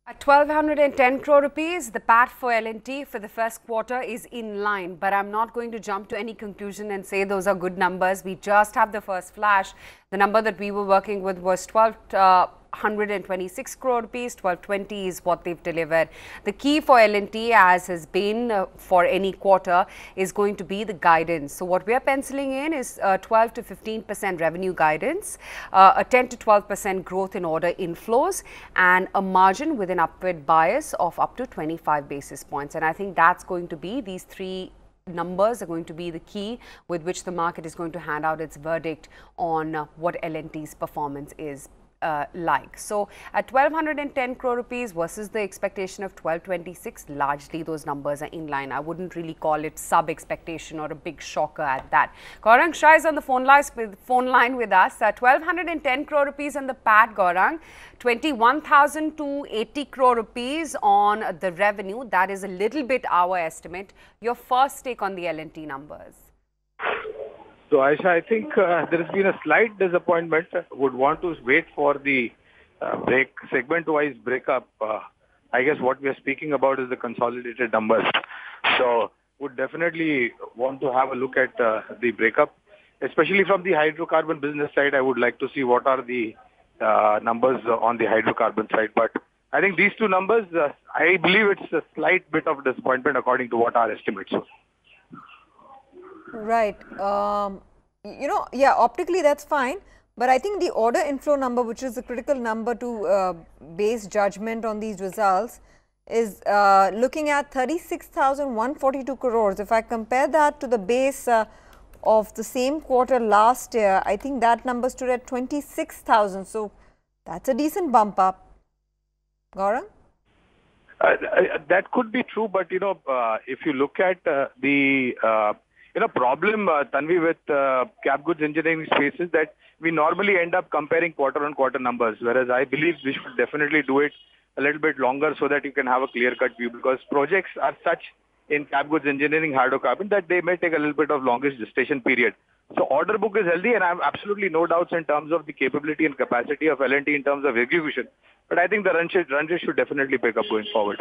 At 1,210 crore rupees, the PAT for L&T for the first quarter is in line. But I'm not going to jump to any conclusion and say those are good numbers. We just have the first flash. The number that we were working with was 126 crore rupees. 1220 is what they've delivered. The key for L&T, as has been for any quarter, is going to be the guidance. So what we are penciling in is 12 to 15% revenue guidance, a 10 to 12% growth in order inflows, and a margin with an upward bias of up to 25 basis points. And I think that's going to be, these three numbers are going to be the key with which the market is going to hand out its verdict on what L&T's performance is like. So at 1,210 crore rupees versus the expectation of 1,226, largely those numbers are in line. I wouldn't really call it sub expectation or a big shocker at that. Gaurang Shah is on the phone line with us. 1,210 crore rupees on the PAT, Gaurang. 21,280 crore rupees on the revenue. That is a little bit our estimate. Your first take on the L&T numbers. So, Aisha, I think there has been a slight disappointment. Would want to wait for the segment-wise breakup. I guess what we are speaking about is the consolidated numbers. So, would definitely want to have a look at the breakup, especially from the hydrocarbon business side. I would like to see what are the numbers on the hydrocarbon side. But I think these two numbers, I believe it's a slight bit of disappointment according to what our estimates are. Right. Optically that's fine. But I think the order inflow number, which is the critical number to base judgment on these results, is looking at 36,142 crores. If I compare that to the base of the same quarter last year, I think that number stood at 26,000. So that's a decent bump up. Gaurang? That could be true, but if you look at the problem, Tanvi, with cap goods engineering space is that we normally end up comparing quarter-on-quarter numbers, whereas I believe we should definitely do it a little bit longer so that you can have a clear-cut view, because projects are such in cap goods engineering hydrocarbon that they may take a little bit of longest gestation period. So order book is healthy, and I have absolutely no doubts in terms of the capability and capacity of L&T in terms of execution. But I think the run rate should definitely pick up going forward.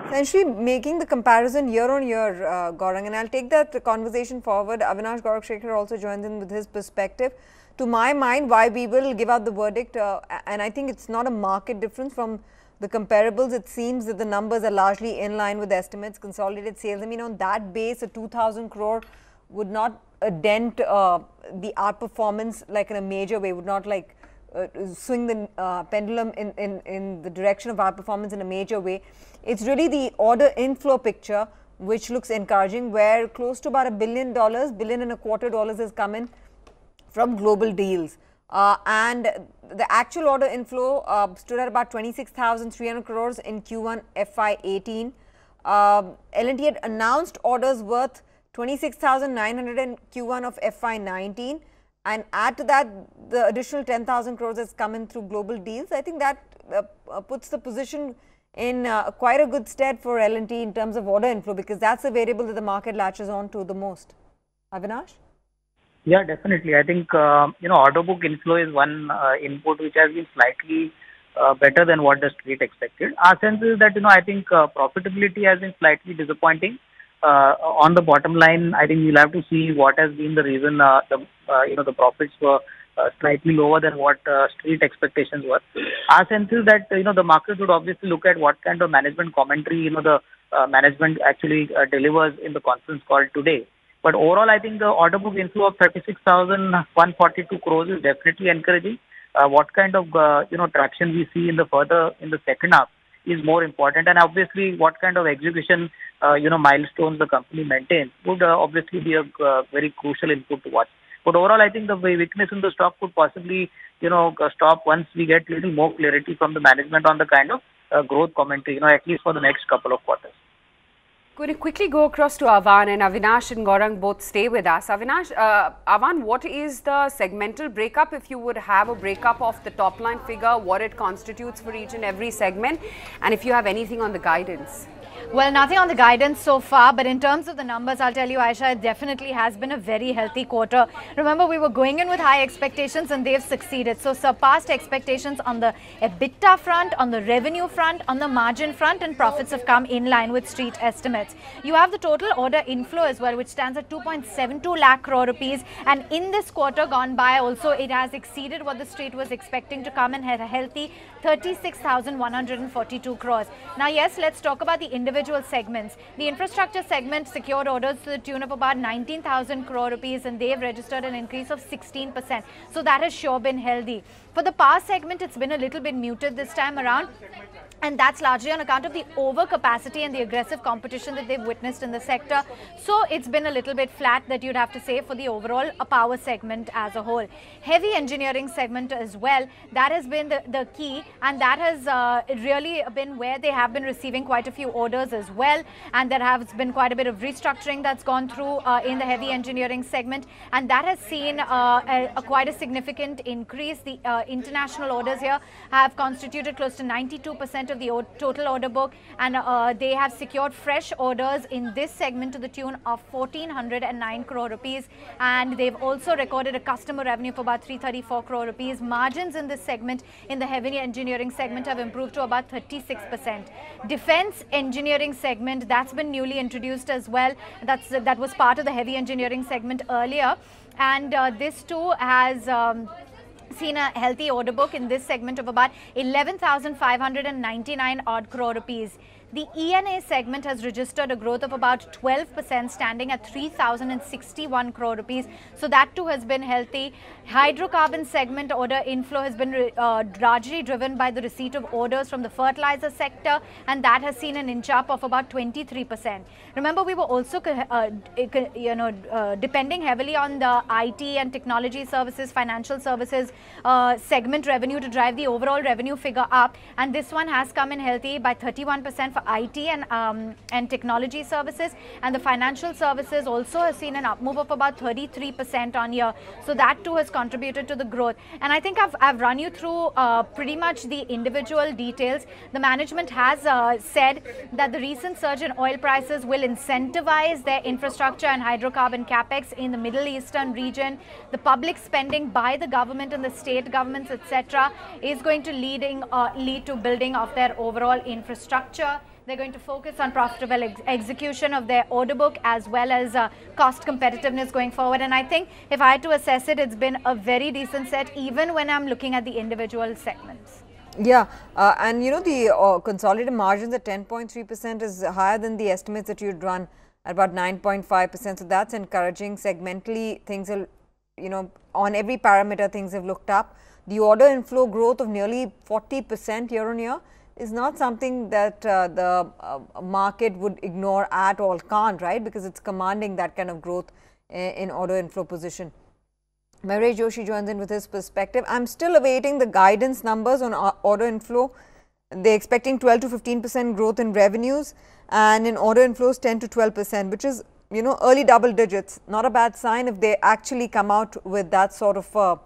Essentially making the comparison year on year, Gaurang, and I'll take that conversation forward. Avinash Gorakhshekhar also joins in with his perspective. To my mind, why we will give out the verdict, and I think it's not a market difference from the comparables. It seems that the numbers are largely in line with estimates. Consolidated sales, I mean, on that base, a 2,000 crore would not dent the outperformance like in a major way, would not like swing the pendulum in the direction of outperformance in a major way. It's really the order inflow picture which looks encouraging, where close to about $1 billion, $1.25 billion has come in from global deals. And the actual order inflow stood at about 26,300 crores in Q1 FY18. L&T had announced orders worth 26,900 in Q1 of FY19. And add to that, the additional 10,000 crores has come in through global deals. I think that puts the position in quite a good stead for L&T in terms of order inflow, because that's the variable that the market latches on to the most. Avinash? Yeah, definitely. I think, order book inflow is one input which has been slightly better than what the street expected. Our sense is that, I think profitability has been slightly disappointing. On the bottom line, I think we'll have to see what has been the reason the profits were slightly lower than what street expectations were. Our sense is that the market would obviously look at what kind of management commentary the management actually delivers in the conference call today. But overall, I think the order book inflow of 36,142 crores is definitely encouraging. What kind of traction we see in the second half is more important, and obviously what kind of execution milestones the company maintains would obviously be a very crucial input to watch. But overall, I think the weakness in the stock could possibly stop once we get little more clarity from the management on the kind of growth commentary, at least for the next couple of quarters. Going to quickly go across to Avan, and Avinash and Gaurang both stay with us. Avinash, Avan, what is the segmental breakup? If you would have a breakup of the top line figure, what it constitutes for each and every segment, and if you have anything on the guidance. Well, nothing on the guidance so far, but in terms of the numbers, I'll tell you, Aisha, it definitely has been a very healthy quarter. Remember, we were going in with high expectations and they've succeeded. So surpassed expectations on the EBITDA front, on the revenue front, on the margin front, and profits have come in line with street estimates. You have the total order inflow as well, which stands at 2.72 lakh crore rupees. And in this quarter gone by also, it has exceeded what the street was expecting to come and had a healthy 36,142 crores. Now, yes, let's talk about the individual segments. The infrastructure segment secured orders to the tune of about 19,000 crore rupees and they've registered an increase of 16%. So that has sure been healthy. For the power segment, it's been a little bit muted this time around. And that's largely on account of the overcapacity and the aggressive competition that they've witnessed in the sector. So it's been a little bit flat, that you'd have to say, for the overall power segment as a whole. Heavy engineering segment as well, that has been the key, and that has really been where they have been receiving quite a few orders as well. And there has been quite a bit of restructuring that's gone through in the heavy engineering segment, and that has seen quite a significant increase. The international orders here have constituted close to 92% of the total order book, and they have secured fresh orders in this segment to the tune of 1,409 crore rupees, and they've also recorded a customer revenue for about 334 crore rupees. Margins in this segment, in the heavy engineering segment, have improved to about 36%. Defense engineering segment, that's been newly introduced as well. That was part of the heavy engineering segment earlier, and this too has seen a healthy order book in this segment of about 11,599 odd crore rupees. The ENA segment has registered a growth of about 12%, standing at 3,061 crore rupees. So that too has been healthy. Hydrocarbon segment order inflow has been largely driven by the receipt of orders from the fertilizer sector, and that has seen an inch up of about 23%. Remember, we were also depending heavily on the IT and technology services, financial services segment revenue to drive the overall revenue figure up, and this one has come in healthy by 31% for IT and technology services, and the financial services also has seen an up move of about 33% on year. So that too has contributed to the growth. And I think I've run you through pretty much the individual details. The management has said that the recent surge in oil prices will incentivize their infrastructure and hydrocarbon capex in the Middle Eastern region. The public spending by the government and the state governments, etc., is going to lead to building of their overall infrastructure. They're going to focus on profitable execution of their order book as well as cost competitiveness going forward. And I think if I had to assess it, it's been a very decent set, even when I'm looking at the individual segments. Yeah, and you know, the consolidated margins at 10.3% is higher than the estimates that you'd run at about 9.5%. So that's encouraging. Segmentally, things are, you know, on every parameter, things have looked up. The order inflow growth of nearly 40% year on year is not something that the market would ignore at all, can't, right? Because it's commanding that kind of growth in order inflow position. Mayuresh Joshi joins in with his perspective. I'm still awaiting the guidance numbers on order inflow. They're expecting 12 to 15% growth in revenues, and in order inflows 10 to 12%, which is, you know, early double digits. Not a bad sign if they actually come out with that sort of,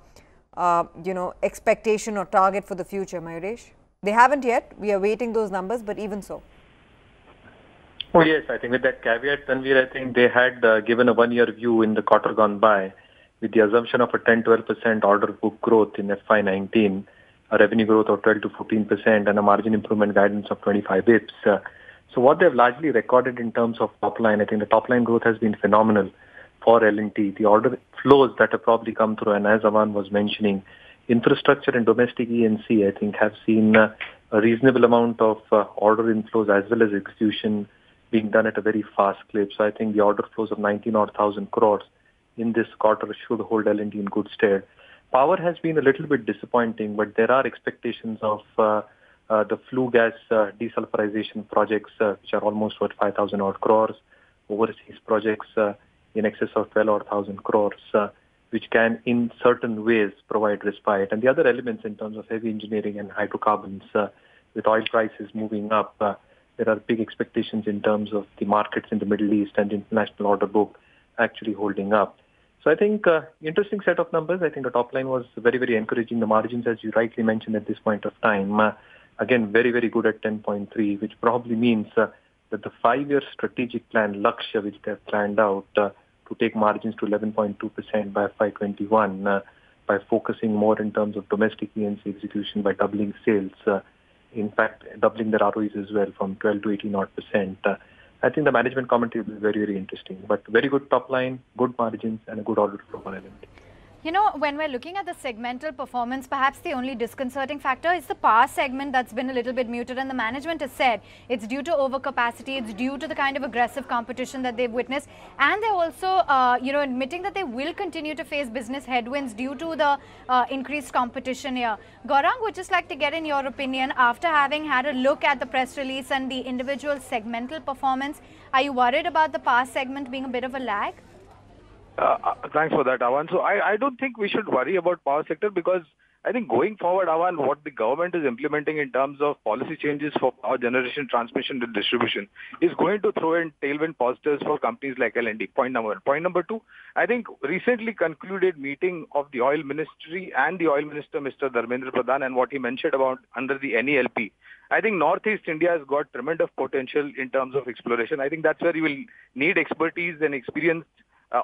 you know, expectation or target for the future, Mayuresh. They haven't yet. We are waiting those numbers, but even so. Oh yes, I think with that caveat, Tanvir, I think they had given a one-year view in the quarter gone by with the assumption of a 10-12% order book growth in FY19, a revenue growth of 12 to 14%, and a margin improvement guidance of 25 bips. So what they've largely recorded in terms of top line, I think the top line growth has been phenomenal for L&T. The order flows that have probably come through, and as Aman was mentioning, infrastructure and domestic E&C, I think, have seen a reasonable amount of order inflows as well as execution being done at a very fast clip. So I think the order flows of 19,000 crores in this quarter should hold L&T in good stead. Power has been a little bit disappointing, but there are expectations of the flue gas desulfurization projects, which are almost worth 5,000 odd crores, overseas projects in excess of 12,000 crores, which can in certain ways provide respite. And the other elements in terms of heavy engineering and hydrocarbons, with oil prices moving up, there are big expectations in terms of the markets in the Middle East and the international order book actually holding up. So I think interesting set of numbers. I think the top line was very, very encouraging. The margins, as you rightly mentioned at this point of time, again, very, very good at 10.3, which probably means that the 5-year strategic plan, Lakshya, which they have planned out to take margins to 11.2% by FY21, by focusing more in terms of domestic E&C execution, by doubling sales, in fact, doubling their ROEs as well from 12 to 18%. I think the management commentary will be very, very interesting. But very good top line, good margins, and a good order flow for L&T. You know, when we're looking at the segmental performance, perhaps the only disconcerting factor is the power segment that's been a little bit muted, and the management has said it's due to overcapacity, it's due to the kind of aggressive competition that they've witnessed, and they're also, admitting that they will continue to face business headwinds due to the increased competition here. Gaurang, would just like to get in your opinion, after having had a look at the press release and the individual segmental performance, are you worried about the power segment being a bit of a lag? Thanks for that, Avan. So I don't think we should worry about power sector, because I think going forward, Avan, what the government is implementing in terms of policy changes for power generation, transmission and distribution is going to throw in tailwind positives for companies like L&T. Point number one. Point number two, I think recently concluded meeting of the oil ministry and the oil minister, Mr. Dharmendra Pradhan, and what he mentioned about under the NELP. I think Northeast India has got tremendous potential in terms of exploration. I think that's where you will need expertise and experience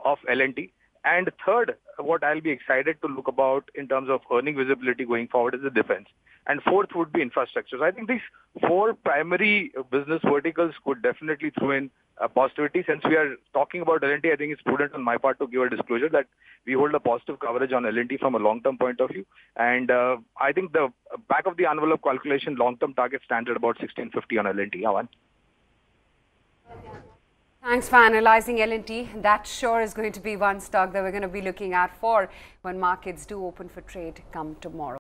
of L&T. And third, what I'll be excited to look about in terms of earning visibility going forward is the defense. And fourth would be infrastructure. So I think these four primary business verticals could definitely throw in positivity. Since we are talking about L&T, I think it's prudent on my part to give a disclosure that we hold a positive coverage on L&T from a long-term point of view. And I think the back of the envelope calculation long-term target stands at about 1650 on L&T. Avan. Thanks for analysing L&T. That sure is going to be one stock that we're going to be looking out for when markets do open for trade come tomorrow.